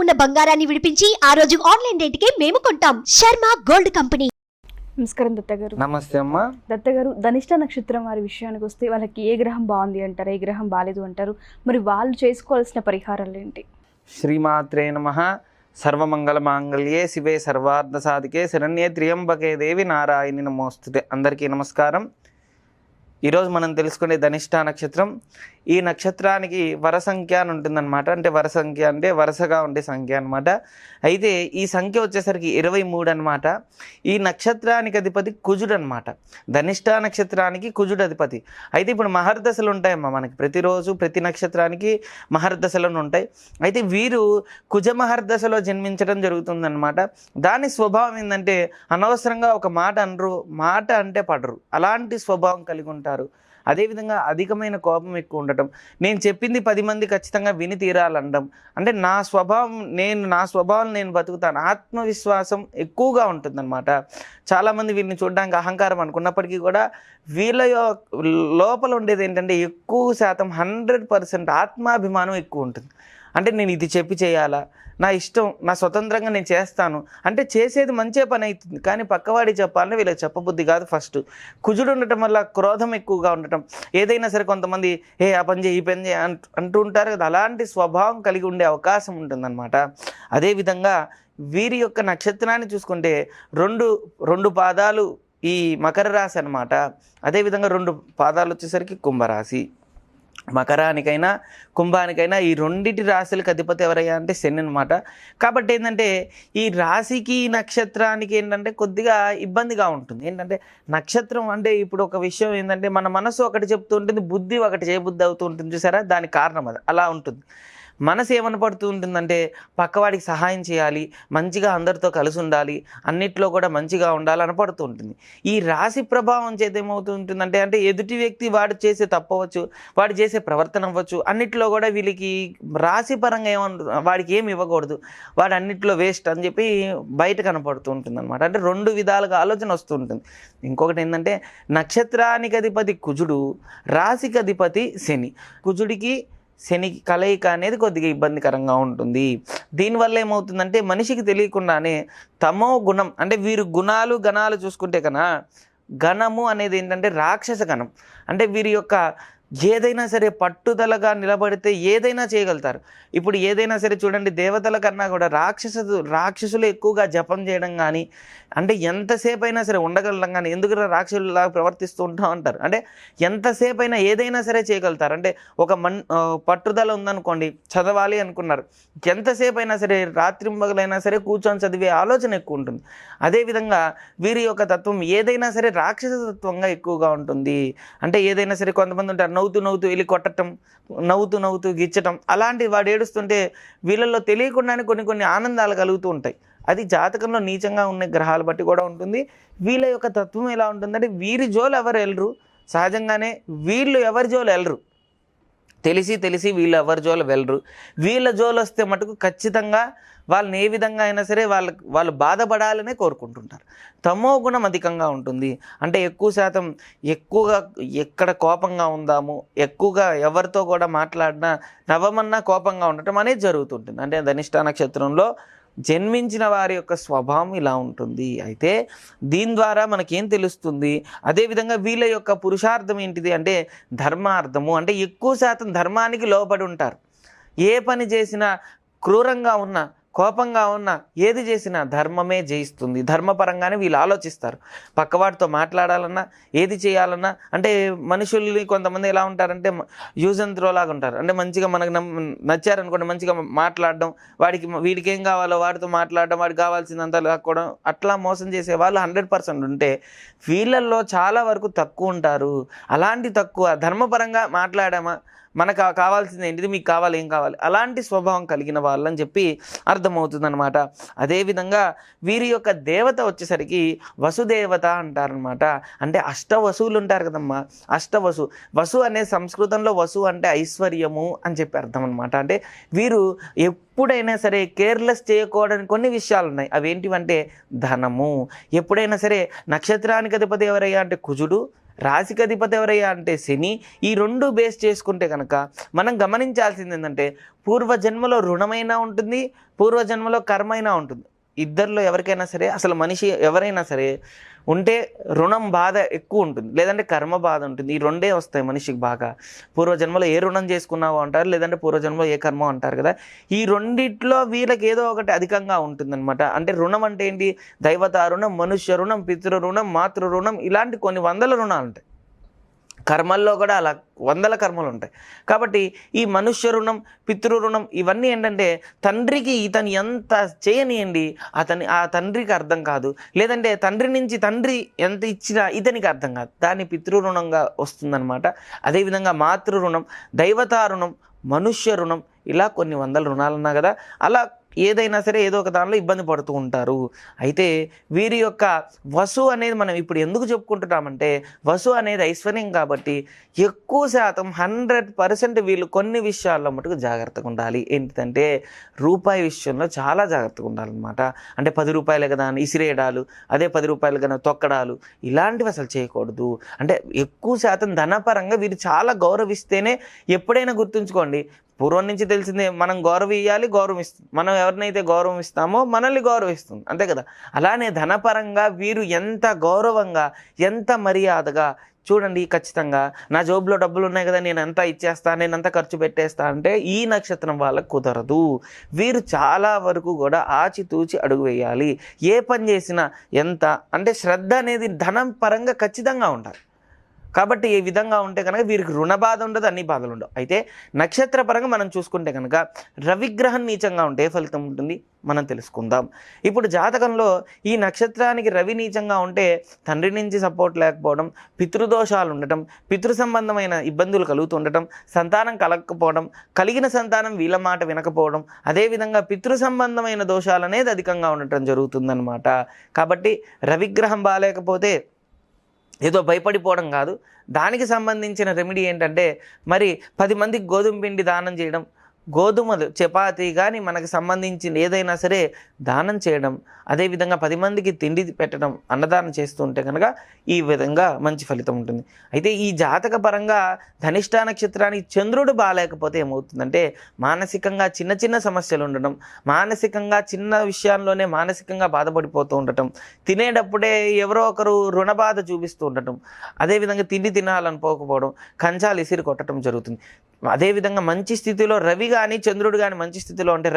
ఉన్న బంగారాన్ని విడిపించి ఆ రోజు ఆన్లైన్ రేటుకే మేము కొంటాం. Sharma gold company. నమస్కారం దత్తగారు. నమస్తే అమ్మ. దత్తగారు, ధనిష్ట నక్షత్రం వారి విషయానికి వస్తే వాళ్ళకి ఏ గ్రహం బాగుంది అంటారు, ఏ గ్రహం బాలేదు అంటారు, మరి వాళ్ళు చేసుకోవాల్సిన పరిహారాలు ఏంటి? శ్రీమాత్రే నమః. సర్వమంగళ మాంగళ్యే శివే సర్వార్థ సాధికే శరణ్యే త్ర్యంబకే దేవి నారాయణి నమోస్తుతే. అందరికీ నమస్కారం. ఈరోజు మనం తెలుసుకునే ధనిష్ట నక్షత్రం. ఈ నక్షత్రానికి వర సంఖ్య అని ఉంటుందన్నమాట. అంటే వర సంఖ్య అంటే వరుసగా ఉండే సంఖ్య అనమాట. అయితే ఈ సంఖ్య వచ్చేసరికి 23 అనమాట. ఈ నక్షత్రానికి అధిపతి కుజుడు అనమాట. ధనిష్ట నక్షత్రానికి కుజుడు అధిపతి. అయితే ఇప్పుడు మహర్దశలు ఉంటాయమ్మా మనకి. ప్రతిరోజు ప్రతి నక్షత్రానికి మహర్దశలు ఉంటాయి. అయితే వీరు కుజ మహర్దశలో జన్మించడం జరుగుతుందన్నమాట. దాని స్వభావం ఏంటంటే అనవసరంగా ఒక మాట అనరు, మాట అంటే పడరు, అలాంటి స్వభావం కలిగి ఉంటారు. అదేవిధంగా అధికమైన కోపం ఎక్కువ ఉండటం, నేను చెప్పింది 10 మంది ఖచ్చితంగా విని తీరాలనడం, అంటే నా స్వభావం నేను బతుకుతాను, ఆత్మవిశ్వాసం ఎక్కువగా ఉంటుందన్నమాట. చాలామంది వీళ్ళని చూడడానికి అహంకారం అనుకున్నప్పటికీ కూడా వీళ్ళ లోపల ఉండేది ఏంటంటే ఎక్కువ శాతం 100% ఆత్మాభిమానం ఎక్కువ ఉంటుంది. అంటే నేను ఇది చెప్పి చేయాలా, నా ఇష్టం, నా స్వతంత్రంగా నేను చేస్తాను అంటే చేసేది మంచే పని అవుతుంది, కానీ పక్కవాడి చెప్పాలని వీళ్ళకి చెప్పబుద్ధి కాదు. ఫస్ట్ కుజుడు ఉండటం వల్ల క్రోధం ఎక్కువగా ఉండటం, ఏదైనా సరే కొంతమంది ఆ పని చేయి ఈ పని చేయి అంటూ ఉంటారు కదా, అలాంటి స్వభావం కలిగి ఉండే అవకాశం ఉంటుందన్నమాట. అదేవిధంగా వీరి యొక్క నక్షత్రాన్ని చూసుకుంటే రెండు పాదాలు ఈ మకర రాశి అనమాట. అదేవిధంగా 2 పాదాలు వచ్చేసరికి కుంభరాశి. మకరానికైనా కుంభానికైనా ఈ రెండిటి రాశులకు అధిపతి ఎవరయ్యా అంటే శని అనమాట. కాబట్టి ఏంటంటే ఈ రాశికి నక్షత్రానికి ఏంటంటే కొద్దిగా ఇబ్బందిగా ఉంటుంది. ఏంటంటే నక్షత్రం అంటే ఇప్పుడు ఒక విషయం ఏంటంటే మన మనసు ఒకటి చెప్తూ ఉంటుంది, బుద్ధి ఒకటి చేయబుద్ధి అవుతూ ఉంటుంది, చూసారా? దానికి కారణం అది అలా ఉంటుంది. మనసు ఏమని పడుతూ ఉంటుందంటే పక్కవాడికి సహాయం చేయాలి, మంచిగా అందరితో కలిసి ఉండాలి, అన్నిట్లో కూడా మంచిగా ఉండాలని పడుతూ ఉంటుంది. ఈ రాశి ప్రభావం చేత ఏమవుతూ ఉంటుందంటే అంటే ఎదుటి వ్యక్తి వాడు చేసే తప్పవచ్చు, వాడు చేసే ప్రవర్తన అవ్వచ్చు, అన్నిట్లో కూడా వీళ్ళకి రాశి పరంగా వాడికి ఏమి ఇవ్వకూడదు, వాడు అన్నిట్లో వేస్ట్ అని చెప్పి బయట కనపడుతూ ఉంటుంది అనమాట. అంటే 2 విధాలుగా ఆలోచన వస్తూ ఉంటుంది. ఇంకొకటి ఏంటంటే నక్షత్రానికి అధిపతి కుజుడు, రాశికి అధిపతి శని. కుజుడికి శనికి కలయిక అనేది కొద్దిగా ఇబ్బందికరంగా ఉంటుంది. దీనివల్ల ఏమవుతుందంటే మనిషికి తెలియకుండానే తమో గుణం, అంటే వీరు గణాలు చూసుకుంటే కన్నా గణము అనేది ఏంటంటే రాక్షస గణం. అంటే వీరి యొక్క ఏదైనా సరే పట్టుదలగా నిలబడితే ఏదైనా చేయగలుగుతారు. ఇప్పుడు ఏదైనా సరే చూడండి, దేవతల కన్నా కూడా రాక్షసులు ఎక్కువగా జపం చేయడం కానీ, అంటే ఎంతసేపు అయినా సరే ఉండగలడం కానీ, ఎందుకు రాక్షసులాగా ప్రవర్తిస్తూ ఉంటాం అంటారు. అంటే ఎంతసేపు అయినా ఏదైనా సరే చేయగలుగుతారు. అంటే ఒక పట్టుదల ఉందనుకోండి, చదవాలి అనుకున్నారు, ఎంతసేపు అయినా సరే రాత్రింబగలైనా సరే కూర్చొని చదివే ఆలోచన ఎక్కువ ఉంటుంది. అదేవిధంగా వీరి యొక్క తత్వం ఏదైనా సరే రాక్షస తత్వంగా ఎక్కువగా ఉంటుంది. అంటే ఏదైనా సరే కొంతమంది ఉంటారు నవ్వుతూ వెళ్ళి కొట్టడం, నవ్వుతూ గిచ్చటం, అలాంటి వాడు ఏడుస్తుంటే వీళ్ళల్లో తెలియకుండానే కొన్ని ఆనందాలు కలుగుతూ ఉంటాయి. అది జాతకంలో నీచంగా ఉన్న గ్రహాలు బట్టి కూడా ఉంటుంది. వీళ్ళ యొక్క తత్వం ఎలా ఉంటుందంటే వీరి జోలు ఎవరు వెళ్ళరు, సహజంగానే వీళ్ళు ఎవరి జోలు వెళ్ళరు, తెలిసి వీళ్ళు ఎవరి జోలు వెళ్ళరు. వీళ్ళ జోలు వస్తే మటుకు ఖచ్చితంగా వాళ్ళని ఏ విధంగా అయినా సరే వాళ్ళు బాధపడాలనే కోరుకుంటుంటారు. తమో గుణం అధికంగా ఉంటుంది. అంటే ఎక్కువ శాతం ఎక్కువగా ఎక్కడ కోపంగా ఉందాము, ఎక్కువగా ఎవరితో కూడా మాట్లాడినా నవ్వమన్నా కోపంగా ఉండటం అనేది జరుగుతుంటుంది. అంటే ధనిష్ట నక్షత్రంలో జన్మించిన వారి యొక్క స్వభావం ఇలా ఉంటుంది. అయితే దీని ద్వారా మనకేం తెలుస్తుంది, అదేవిధంగా వీళ్ళ యొక్క పురుషార్థం ఏంటిది అంటే ధర్మార్థము. అంటే ఎక్కువ శాతం ధర్మానికి లోబడి ఉంటారు. ఏ పని చేసినా క్రూరంగా ఉన్నా, కోపంగా ఉన్నా, ఏది చేసినా ధర్మమే జయిస్తుంది. ధర్మపరంగానే వీళ్ళు ఆలోచిస్తారు. పక్కవాడితో మాట్లాడాలన్నా, ఏది చేయాలన్నా, అంటే మనుషుల్ని కొంతమంది ఎలా ఉంటారంటే యూజ్ అండ్ త్రో లాగా ఉంటారు. అంటే మంచిగా మనకు నచ్చారనుకోండి, మంచిగా మాట్లాడడం, వీడికి ఏం కావాలో వాడితో మాట్లాడడం, వాడికి కావాల్సిందంతా లాక్కోవడం, అట్లా మోసం చేసే వాళ్ళు 100% ఉంటే వీళ్ళల్లో చాలా వరకు తక్కువ ఉంటారు. అలాంటి తక్కువ ధర్మపరంగా మాట్లాడామా, మనకు కావాల్సింది ఏంటిది, మీకు కావాలి ఏం కావాలి, అలాంటి స్వభావం కలిగిన వాళ్ళని చెప్పి అర్థమవుతుంది అనమాట. అదేవిధంగా వీరి యొక్క దేవత వచ్చేసరికి వసుదేవత అంటారనమాట. అంటే అష్టవసువులు ఉంటారు కదమ్మా, వసు అనే సంస్కృతంలో వసు అంటే ఐశ్వర్యము అని చెప్పి అర్థం అనమాట. అంటే వీరు ఎప్పుడైనా సరే కేర్లెస్ చేయకూడని కొన్ని విషయాలు ఉన్నాయి. అవేంటివంటే ధనము. ఎప్పుడైనా సరే నక్షత్రానికి అధిపతి ఎవరయ్యా అంటే కుజుడు, రాశికి అధిపతి ఎవరయ్యా అంటే శని. ఈ రెండు బేస్ చేసుకుంటే కనుక మనం గమనించాల్సింది ఏంటంటే పూర్వజన్మలో రుణమైనా ఉంటుంది, పూర్వజన్మలో కర్మైనా ఉంటుంది. ఇద్దరిలో ఎవరికైనా సరే, అసలు మనిషి ఎవరైనా సరే ఉంటే రుణం బాధ ఎక్కువ ఉంటుంది, లేదంటే కర్మ బాధ ఉంటుంది. ఈ రెండే వస్తాయి మనిషికి బాగా. పూర్వజన్మలో ఏ రుణం చేసుకున్నావో అంటారు, లేదంటే పూర్వజన్మలో ఏ కర్మ అంటారు కదా. ఈ రెండిట్లో వీళ్ళకి ఏదో ఒకటి అధికంగా ఉంటుందన్నమాట. అంటే రుణం అంటే ఏంటి? దైవత రుణం, మనుష్య రుణం, పితృ రుణం, మాతృ రుణం, ఇలాంటి కొన్ని వందల రుణాలు ఉంటాయి. కర్మల్లో కూడా అలా వందల కర్మలు ఉంటాయి. కాబట్టి ఈ మనుష్య రుణం, పితృ రుణం ఇవన్నీ ఏంటంటే తండ్రికి ఇతను ఎంత చేయనియండి ఆ తండ్రికి అర్థం కాదు, లేదంటే తండ్రి నుంచి తండ్రి ఎంత ఇచ్చినా ఇతనికి అర్థం కాదు, దాన్ని పితృ రుణంగా వస్తుందన్నమాట. అదేవిధంగా మాతృ రుణం, దైవతా రుణం, మనుష్య రుణం, ఇలా కొన్ని వందల రుణాలు ఉన్నా కదా. అలా ఏదైనా సరే ఏదో ఒక దానిలో ఇబ్బంది పడుతూ ఉంటారు. అయితే వీరి యొక్క వసు అనేది మనం ఇప్పుడు ఎందుకు చెప్పుకుంటున్నామంటే, వసు అనేది ఐశ్వర్యం కాబట్టి ఎక్కువ శాతం 100% వీళ్ళు కొన్ని విషయాల్లో మటుకు జాగ్రత్తగా ఉండాలి. ఏంటంటే రూపాయి విషయంలో చాలా జాగ్రత్తగా ఉండాలన్నమాట. అంటే 10 రూపాయలు కదా అని ఇసిరేయడాలు, అదే 10 రూపాయలు కదా తొక్కడాలు, ఇలాంటివి అసలు చేయకూడదు. అంటే ఎక్కువ శాతం ధనపరంగా వీరు చాలా గౌరవిస్తేనే, ఎప్పుడైనా గుర్తుంచుకోండి, పూర్వం నుంచి తెలిసిందే, మనం గౌరవం ఇవ్వాలి, గౌరవం ఇస్తుంది. మనం ఎవరినైతే గౌరవం ఇస్తామో మనల్ని గౌరవిస్తుంది, అంతే కదా. అలానే ధనపరంగా వీరు ఎంత గౌరవంగా, ఎంత మర్యాదగా చూడండి. ఖచ్చితంగా నా జోబులో డబ్బులు ఉన్నాయి కదా, నేను అంతా ఇచ్చేస్తా, నేను అంతా ఖర్చు పెట్టేస్తా అంటే ఈ నక్షత్రం వాళ్ళకు కుదరదు. వీరు చాలా వరకు కూడా ఆచితూచి అడుగు వేయాలి. ఏ పని చేసినా ఎంత అంటే శ్రద్ధ అనేది ధనం పరంగా ఖచ్చితంగా ఉండాలి. కాబట్టి ఈ విధంగా ఉంటే కనుక వీరికి రుణ బాధ ఉండదు, అన్ని బాధలు ఉండవు. అయితే నక్షత్ర పరంగా మనం చూసుకుంటే కనుక రవిగ్రహం నీచంగా ఉంటే ఏ ఫలితం ఉంటుంది మనం తెలుసుకుందాం. ఇప్పుడు జాతకంలో ఈ నక్షత్రానికి రవి నీచంగా ఉంటే తండ్రి నుంచి సపోర్ట్ లేకపోవడం, పితృదోషాలు ఉండటం, పితృ సంబంధమైన ఇబ్బందులు కలుగుతూ ఉండటం, సంతానం కలగకపోవడం, కలిగిన సంతానం వీళ్ళ మాట వినకపోవడం, అదేవిధంగా పితృ సంబంధమైన దోషాలు అనేది అధికంగా ఉండటం జరుగుతుందన్నమాట. కాబట్టి రవిగ్రహం బాగాలేకపోతే ఏదో భయపడిపోవడం కాదు, దానికి సంబంధించిన రెమెడీ ఏంటంటే మరి 10 మందికి గోధుమ పిండి దానం చేయడం, గోధుమలు చపాతీ కానీ మనకు సంబంధించిన ఏదైనా సరే దానం చేయడం, అదేవిధంగా 10 మందికి తిండి పెట్టడం, అన్నదానం చేస్తూ ఉంటే కనుక ఈ విధంగా మంచి ఫలితం ఉంటుంది. అయితే ఈ జాతక పరంగా ధనిష్ఠా నక్షత్రానికి చంద్రుడు బాగాలేకపోతే ఏమవుతుందంటే మానసికంగా చిన్న చిన్న సమస్యలు ఉండటం, మానసికంగా చిన్న విషయాల్లోనే మానసికంగా బాధపడిపోతూ ఉండటం, తినేటప్పుడే ఎవరో ఒకరు రుణ బాధ చూపిస్తూ ఉండటం, అదేవిధంగా తిండి తినాలనుకోకపోవడం, కంచాలు ఇసిరి కొట్టడం జరుగుతుంది. అదేవిధంగా మంచి స్థితిలో రవి కానీ చంద్రుడు కానీ మంచి స్థితిలో ఉంటే,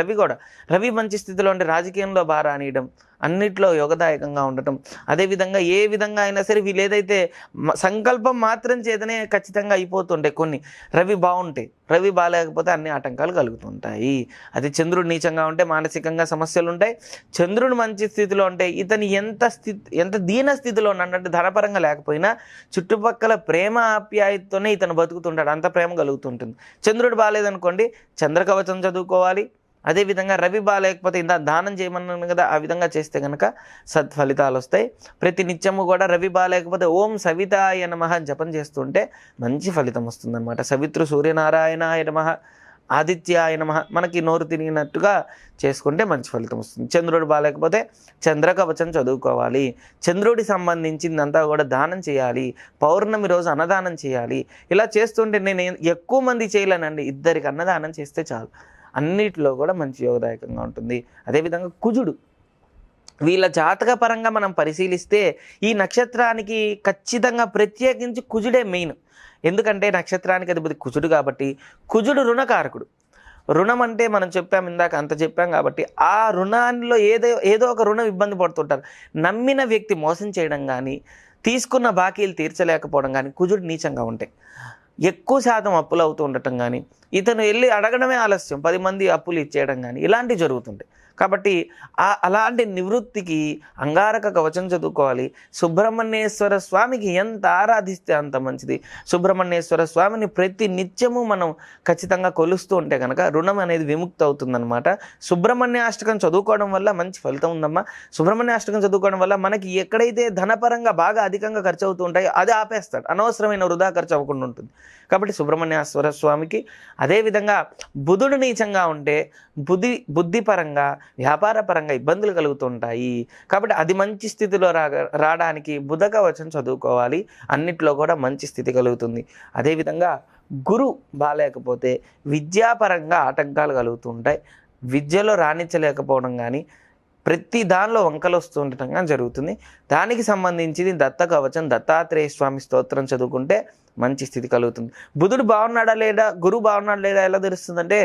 రవి మంచి స్థితిలో ఉంటే రాజకీయంలో బాగా రానియడం, అన్నిట్లో యోగదాయకంగా ఉండటం, అదేవిధంగా ఏ విధంగా అయినా సరే వీళ్ళు ఏదైతే సంకల్పం మాత్రం చేతనే ఖచ్చితంగా అయిపోతుంటాయి కొన్ని. రవి బాగుంటే, రవి బాగాలేకపోతే అన్ని ఆటంకాలు కలుగుతుంటాయి. అదే చంద్రుడు నీచంగా ఉంటే మానసికంగా సమస్యలు ఉంటాయి. చంద్రుడు మంచి స్థితిలో ఉంటే ఇతను ఎంత దీన స్థితిలో అంటే ధనపరంగా లేకపోయినా చుట్టుపక్కల ప్రేమ ఆప్యాయతతోనే ఇతను బతుకుతుంటాడు, అంత ప్రేమ కలుగుతుంటుంది. చంద్రుడు బాగాలేదనుకోండి చంద్రకవచం చదువుకోవాలి. అదేవిధంగా రవి బాగాలేకపోతే ఇంత దానం చేయమన్నాను కదా, ఆ విధంగా చేస్తే కనుక సత్ఫలితాలు వస్తాయి. ప్రతి నిత్యము కూడా రవి బాగాలేకపోతే ఓం సవితాయ నమః జపం చేస్తుంటే మంచి ఫలితం వస్తుందన్నమాట. సవితృ సూర్యనారాయణాయ నమః, ఆదిత్యాయ నమః, మనకి నోరు తిరిగినట్టుగా చేసుకుంటే మంచి ఫలితం వస్తుంది. చంద్రుడు బాగాలేకపోతే చంద్రకవచం చదువుకోవాలి. చంద్రుడికి సంబంధించిందంతా కూడా దానం చేయాలి. పౌర్ణమి రోజు అన్నదానం చేయాలి. ఇలా చేస్తుంటే నేను ఎక్కువ మంది చేయలేనండి, 2 అన్నదానం చేస్తే చాలు, అన్నిటిలో కూడా మంచి యోగదాయకంగా ఉంటుంది. అదేవిధంగా కుజుడు, వీళ్ళ జాతక పరంగా మనం పరిశీలిస్తే ఈ నక్షత్రానికి ఖచ్చితంగా ప్రత్యేకించి కుజుడే మెయిన్. ఎందుకంటే నక్షత్రానికి అధిపతి కుజుడు కాబట్టి, కుజుడు రుణకారకుడు. రుణం అంటే మనం ఇందాక అంత చెప్పాం కాబట్టి ఆ రుణాల్లో ఏదో ఒక రుణం ఇబ్బంది పడుతుంటారు. నమ్మిన వ్యక్తి మోసం చేయడం కానీ, తీసుకున్న బాకీలు తీర్చలేకపోవడం కానీ కుజుడు నీచంగా ఉంటాయి. ఎక్కువ శాతం అప్పులు అవుతూ ఉండటం కానీ, ఇతను వెళ్ళి అడగడమే ఆలస్యం, 10 మంది అప్పులు ఇచ్చేయడం కానీ ఇలాంటివి జరుగుతుంటాయి. కాబట్టి అలాంటి నివృత్తికి అంగారక కవచం చదువుకోవాలి. సుబ్రహ్మణ్యేశ్వర స్వామికి ఎంత ఆరాధిస్తే అంత మంచిది. సుబ్రహ్మణ్యేశ్వర స్వామిని ప్రతి నిత్యము మనం ఖచ్చితంగా కొలుస్తూ ఉంటే కనుక రుణం అనేది విముక్తి అవుతుందన్నమాట. సుబ్రహ్మణ్యాష్టకం చదువుకోవడం వల్ల మంచి ఫలితం ఉందమ్మా. సుబ్రహ్మణ్యాష్టకం చదువుకోవడం వల్ల మనకి ఎక్కడైతే ధనపరంగా బాగా అధికంగా ఖర్చు అవుతూ ఉంటాయో అది ఆపేస్తాడు, అనవసరమైన వృధా ఖర్చు అవ్వకుండా ఉంటుంది. కాబట్టి సుబ్రహ్మణ్యేశ్వర స్వామికి అదేవిధంగా బుధుడు నీచంగా ఉంటే బుద్ధిపరంగా వ్యాపారపరంగా ఇబ్బందులు కలుగుతుంటాయి. కాబట్టి అది మంచి స్థితిలో రావడానికి బుధ కవచం చదువుకోవాలి. అన్నిట్లో కూడా మంచి స్థితి కలుగుతుంది. అదేవిధంగా గురు బాలేకపోతే విద్యాపరంగా ఆటంకాలు కలుగుతుంటాయి. విద్యలో రాణించలేకపోవడం కానీ ప్రతి దానిలో వంకలు వస్తూ ఉండటం కానీ జరుగుతుంది. దానికి సంబంధించింది దత్త కవచం, దత్తాత్రేయ స్వామి స్తోత్రం చదువుకుంటే మంచి స్థితి కలుగుతుంది. బుధుడు బాగున్నాడా లేదా, గురువు బాగున్నాడా లేదా ఎలా తెలుస్తుందంటే,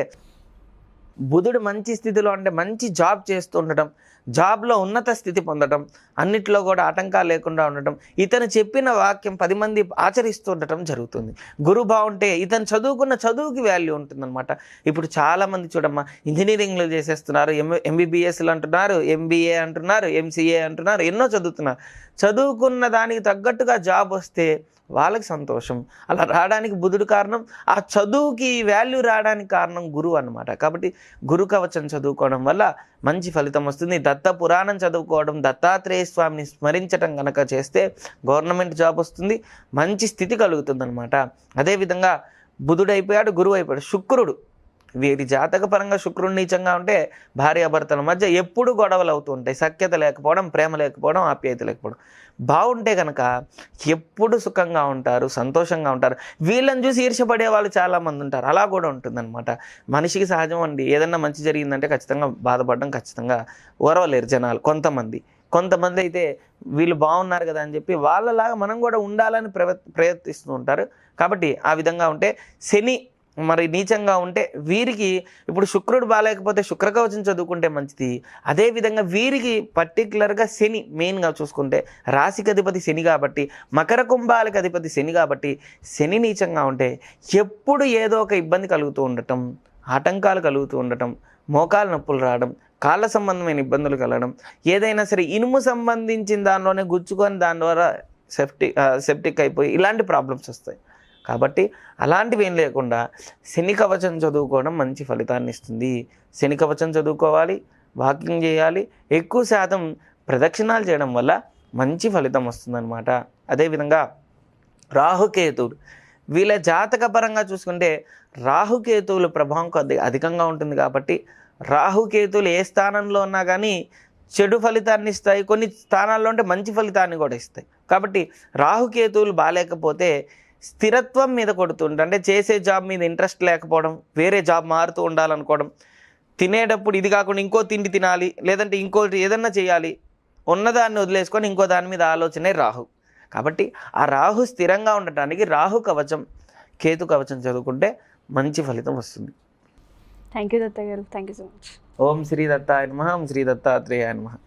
బుధుడు మంచి స్థితిలో అంటే మంచి జాబ్ చేస్తూ ఉండటం, జాబ్లో ఉన్నత స్థితి పొందడం, అన్నిట్లో కూడా ఆటంకాలు లేకుండా ఉండటం, ఇతను చెప్పిన వాక్యం 10 మంది ఆచరిస్తూ ఉండటం జరుగుతుంది. గురువు బాగుంటే ఇతను చదువుకున్న చదువుకి వాల్యూ ఉంటుందన్నమాట. ఇప్పుడు చాలామంది చూడమ్మా ఇంజనీరింగ్లు చేసేస్తున్నారు, ఎంబీబీఎస్లు అంటున్నారు, ఎంబీఏ అంటున్నారు, ఎంసీఏ అంటున్నారు, ఎన్నో చదువుతున్నారు. చదువుకున్న దానికి తగ్గట్టుగా జాబ్ వస్తే వాళ్ళకి సంతోషం. అలా రావడానికి బుధుడు కారణం, ఆ చదువుకి వాల్యూ రావడానికి కారణం గురువు అన్నమాట. కాబట్టి గురు కవచం చదువుకోవడం వల్ల మంచి ఫలితం వస్తుంది. దత్త పురాణం చదువుకోవడం, దత్తాత్రేయ స్వామిని స్మరించడం కనుక చేస్తే గవర్నమెంట్ జాబ్ వస్తుంది, మంచి స్థితి కలుగుతుంది అనమాట. అదేవిధంగా బుధుడు అయిపోయాడు, గురువు అయిపోయాడు. శుక్రుడు, వీరి జాతక పరంగా శుక్రుడు నీచంగా ఉంటే భార్యాభర్తల మధ్య ఎప్పుడు గొడవలు అవుతూ ఉంటాయి. సఖ్యత లేకపోవడం, ప్రేమ లేకపోవడం, ఆప్యాయత లేకపోవడం. బాగుంటే కనుక ఎప్పుడు సుఖంగా ఉంటారు, సంతోషంగా ఉంటారు. వీళ్ళని చూసి ఈర్ష్యపడే వాళ్ళు చాలామంది ఉంటారు. అలా కూడా ఉంటుందన్నమాట. మనిషికి సహజం అండి. ఏదన్నా మంచి జరిగిందంటే ఖచ్చితంగా బాధపడడం, ఖచ్చితంగా ఓర్వలేరు జనాలు. కొంతమంది అయితే వీళ్ళు బాగున్నారు కదా అని చెప్పి వాళ్ళలాగా మనం కూడా ఉండాలని ప్రయత్నిస్తూ ఉంటారు. కాబట్టి ఆ విధంగా ఉంటే శని మరి నీచంగా ఉంటే వీరికి ఇప్పుడు శుక్రుడు బాగాలేకపోతే శుక్రకవచం చదువుకుంటే మంచిది. అదేవిధంగా వీరికి పర్టికులర్గా శని మెయిన్గా చూసుకుంటే రాశికి అధిపతి శని కాబట్టి, మకర కుంభాలకి అధిపతి శని కాబట్టి, శని నీచంగా ఉంటే ఎప్పుడు ఏదో ఒక ఇబ్బంది కలుగుతూ ఉండటం, ఆటంకాలు కలుగుతూ ఉండటం, మోకాలు నొప్పులు రావడం, కాళ్ళ సంబంధమైన ఇబ్బందులు కలగడం, ఏదైనా సరే ఇనుము సంబంధించిన దానిలోనే గుచ్చుకొని దాని ద్వారా సెప్టిక్ అయిపోయి ఇలాంటి ప్రాబ్లమ్స్ వస్తాయి. కాబట్టి అలాంటివి ఏం లేకుండా శని కవచం చదువుకోవడం మంచి ఫలితాన్ని ఇస్తుంది. శని కవచం చదువుకోవాలి, వాకింగ్ చేయాలి, ఎక్కువ శాతం ప్రదక్షిణాలు చేయడం వల్ల మంచి ఫలితం వస్తుందన్నమాట. అదేవిధంగా రాహుకేతువులు, వీళ్ళ జాతక పరంగా చూసుకుంటే రాహుకేతువుల ప్రభావం అధికంగా ఉంటుంది. కాబట్టి రాహుకేతువులు ఏ స్థానంలో ఉన్నా కానీ చెడు ఫలితాన్ని ఇస్తాయి, కొన్ని స్థానాల్లో ఉంటే మంచి ఫలితాన్ని కూడా ఇస్తాయి. కాబట్టి రాహుకేతువులు బాగాలేకపోతే స్థిరత్వం మీద కొడుతుంటారు. అంటే చేసే జాబ్ మీద ఇంట్రెస్ట్ లేకపోవడం, వేరే జాబ్ మారుతూ ఉండాలనుకోవడం, తినేటప్పుడు ఇది కాకుండా ఇంకో తిండి తినాలి, లేదంటే ఇంకోటి ఏదన్నా చేయాలి, ఉన్నదాన్ని వదిలేసుకొని ఇంకో దాని మీద ఆలోచనే రాహు. కాబట్టి ఆ రాహు స్థిరంగా ఉండటానికి రాహు కవచం, కేతు కవచం చదువుకుంటే మంచి ఫలితం వస్తుంది. థ్యాంక్ యూ దత్త గారు, థ్యాంక్ యూ సో మచ్. ఓం శ్రీ దత్తాయ నమః, ఓం శ్రీ దత్తాత్రేయాయ నమః.